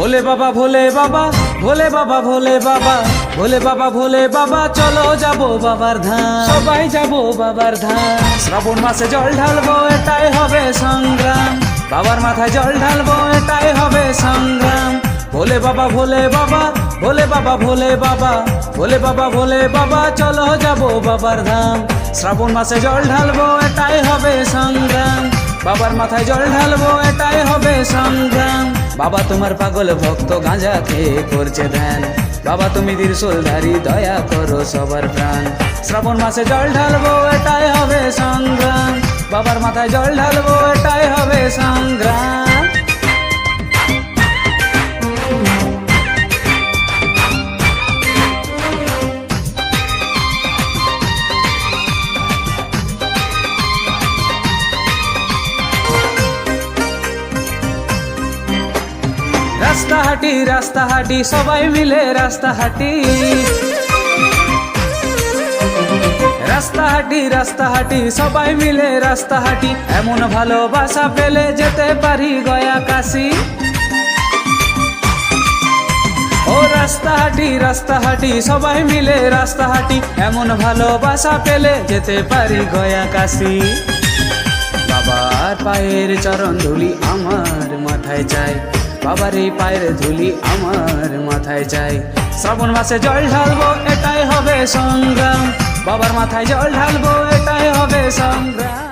ভোলে বাবা ভোলে বাবা ভোলে বাবা ভোলে বাবা ভোলে বাবা ভোলে বাবা চলো যাবো বাবার ধাম, সবাই যাবো বাবার ধাম। শ্রাবণ মাসে জল ঢালবো এটাই হবে সংগ্রাম, বাবার মাথায় জল ঢালবো এটাই হবে সংগ্রাম। ভোলে বাবা ভোলে বাবা ভোলে বাবা ভোলে বাবা ভোলে বাবা ভোলে বাবা চলো যাবো বাবার ধাম। শ্রাবণ মাসে জল ঢালবো এটাই হবে সংগ্রাম, বাবার মাথায় জল ঢালবো এটাই হবে সংগ্রাম। বাবা তোমার পাগল ভক্ত গাঁজা খেয়ে করছে ধ্যান, বাবা তুমি ত্রিশূলধারী দয়া করো সবার প্রাণ। শ্রাবণ মাসে জল ঢালবো এটাই হবে সংগ্রাম, বাবার মাথায় জল ঢালবো এটাই হবে সংগ্রাম। রাস্তা হাঁটি সবাই মিলে রাস্তা হাঁটি, রাস্তা হাঁটি সবাই মিলে রাস্তা হাঁটি। এমন ভালোবাসা পেলে যেতে পারি গয়া কাশি। ও রাস্তা হাঁটি সবাই মিলে রাস্তা হাঁটি, এমন ভালোবাসা পেলে যেতে পারি গয়া কাশি। বাবার পায়ের চরণ ধুলি আমার মাথায় চাই, বাবার এই পায়ের ধুলি আমার মাথায় চাই। শ্রাবণ মাসে জল ঢালবো এটাই হবে সংগ্রাম, বাবার মাথায় জল ঢালবো এটাই হবে সংগ্রাম।